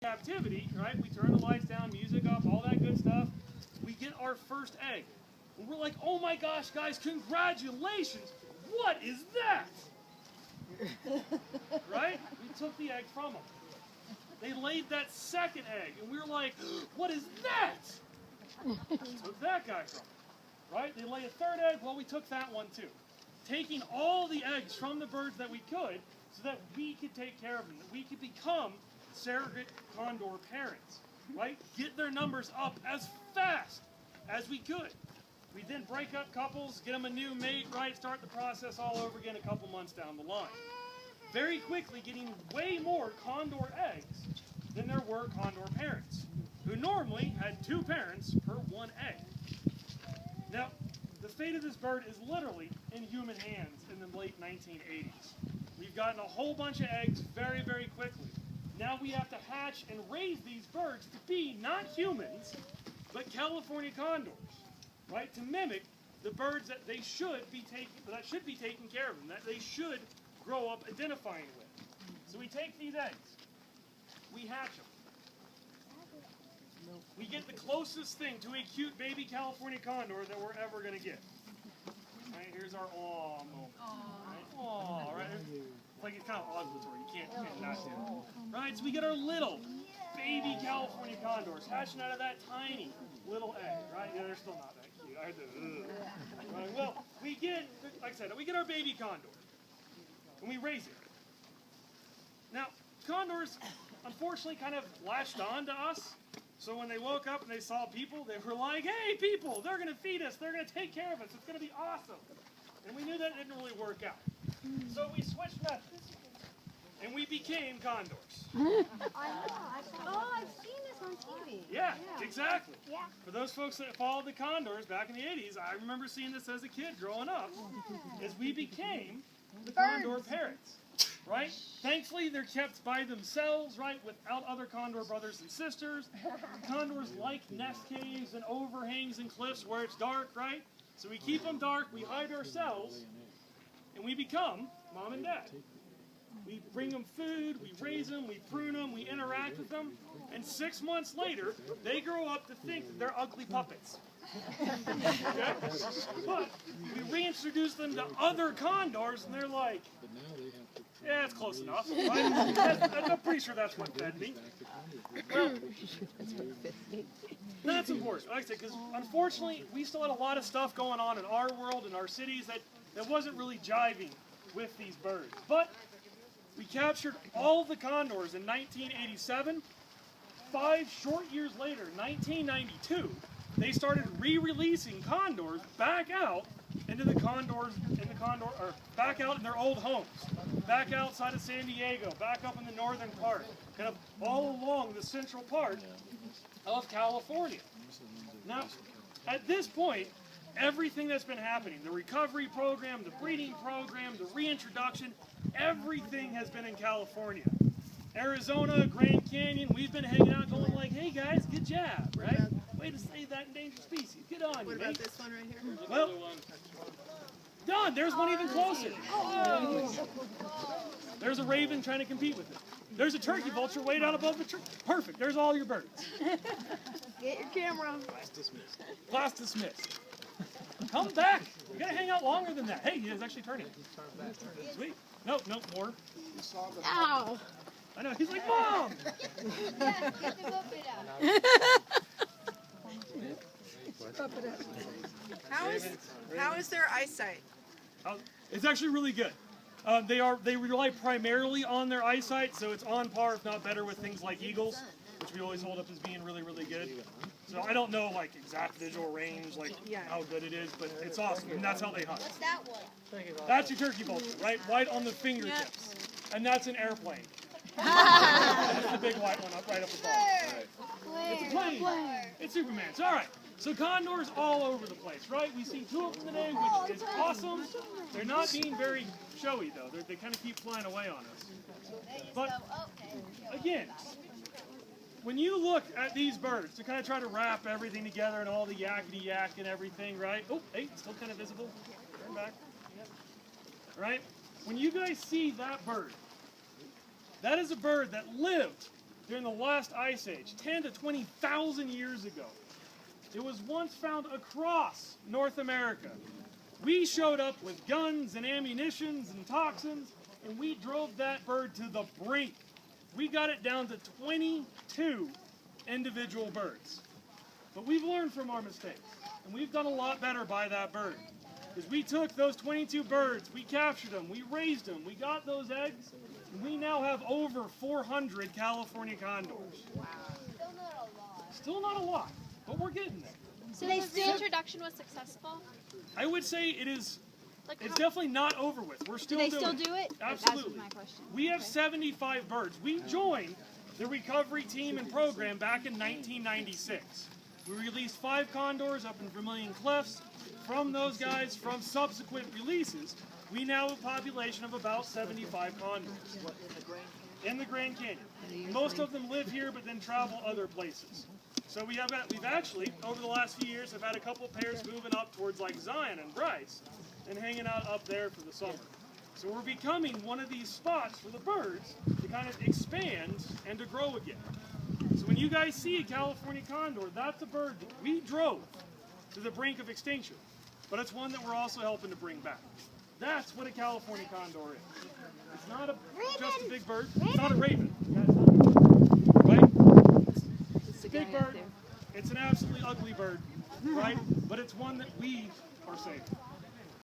captivity, right? We turn the lights down, music up, all that good stuff. We get our first egg. And we're like, oh my gosh, guys, congratulations! What is that? Right? We took the egg from them. They laid that second egg, and we were like, what is that? We took that guy from them. Right? They lay a third egg, well, we took that one too. Taking all the eggs from the birds that we could so that we could take care of them, that we could become surrogate condor parents, right? Get their numbers up as fast as we could. We then break up couples, get them a new mate, right? Start the process all over again a couple months down the line. Very quickly getting way more condor eggs than there were condor parents, who normally had 2 parents per 1 egg. Now, the fate of this bird is literally in human hands in the late 1980s. We've gotten a whole bunch of eggs very, very quickly. Now we have to hatch and raise these birds to be not humans, but California condors, right? To mimic the birds that they should be taking care of them, that they should grow up identifying with. So we take these eggs, we hatch them. We get the closest thing to a cute baby California condor that we're ever going to get. Right, here's our aw moment. Right? Aw, right? It's like it's kind of oscillatory. You can't not do it. Right, so we get our little baby California condors hatching out of that tiny little egg. Right? Yeah, they're still not that cute. I had to, right, well, we get, like I said, we get our baby condor, and we raise it. Now, condors, unfortunately, kind of latched on to us. So when they woke up and they saw people, they were like, hey, people, they're going to feed us. They're going to take care of us. It's going to be awesome. And we knew that didn't really work out. So we switched methods, and we became condors. I know. I've seen this on TV. Yeah, exactly. Yeah. For those folks that followed the condors back in the 80s, I remember seeing this as a kid growing up, as we became the condor parents. Right? Thankfully, they're kept by themselves, right, without other condor brothers and sisters. Condors like nest caves and overhangs and cliffs where it's dark, right? So we keep them dark, we hide ourselves, and we become mom and dad. We bring them food, we raise them, we prune them, we interact with them, and 6 months later, they grow up to think that they're ugly puppets. Okay? But we reintroduce them to other condors, and they're like, yeah, it's close enough. Right? I'm pretty sure that's what fed me. Well, that's important, like I said, because unfortunately, we still had a lot of stuff going on in our world, in our cities, that wasn't really jiving with these birds. But we captured all the condors in 1987. 5 short years later, 1992, they started re-releasing condors back out into back out in their old homes, back outside of San Diego, back up in the northern part, kind of all along the central part of California. Now, at this point, everything that's been happening, the recovery program, the breeding program, the reintroduction, everything has been in California. Arizona, Grand Canyon, we've been hanging out going like, hey guys, good job, right? Way to save that endangered species. Good on you, What about mate. this one right here? Well, done. There's one even closer. Oh. There's a raven trying to compete with it. There's a turkey vulture way down above the tree. Perfect. There's all your birds. Get your camera. Class dismissed. Come back. You gotta hang out longer than that. Hey, he's actually turning. Sweet. Nope, more. Ow. I know. He's like, Mom. Yeah, get the puppet out. How is their eyesight? It's actually really good. They rely primarily on their eyesight, so it's on par, if not better, with things like eagles, which we always hold up as being really, really good. So I don't know like exact visual range, like how good it is, but it's awesome, and that's how they hunt. What's that one? That's your turkey vulture, right? Right on the fingertips, and that's an airplane. That's the big white one up right up above. It's a plane. It's Superman. It's all right. So condors all over the place, right? We've seen 2 of them today, which is awesome. They're not being very showy, though. They kind of keep flying away on us. But, again, when you look at these birds to kind of try to wrap everything together and all the yakety-yak and everything, right? Oh, hey, still kind of visible. Turn back. Right? When you guys see that bird, that is a bird that lived during the last ice age, 10 to 20,000 years ago. It was once found across North America. We showed up with guns and ammunitions and toxins, and we drove that bird to the brink. We got it down to 22 individual birds. But we've learned from our mistakes, and we've done a lot better by that bird. Because we took those 22 birds, we captured them, we raised them, we got those eggs, and we now have over 400 California condors. Wow. Still not a lot. Still not a lot, but we're getting there. So they The still. introduction was successful? I would say it's Like definitely not over with. We're Do still they doing still do it? Absolutely. That's my question. We have 75 birds. We joined the recovery team and program back in 1996. We released 5 condors up in Vermilion Cliffs. From those guys, from subsequent releases, we now have a population of about 75 condors in the Grand Canyon. Most of them live here, but then travel other places. So we've actually, over the last few years, have had a couple pairs moving up towards like Zion and Bryce and hanging out up there for the summer. So we're becoming one of these spots for the birds to kind of expand and to grow again. So when you guys see a California condor, that's a bird that we drove to the brink of extinction. But it's one that we're also helping to bring back. That's what a California condor is. It's not just a big bird. It's not a raven. Right? It's a big bird. It's an absolutely ugly bird, right? But it's one that we are saving.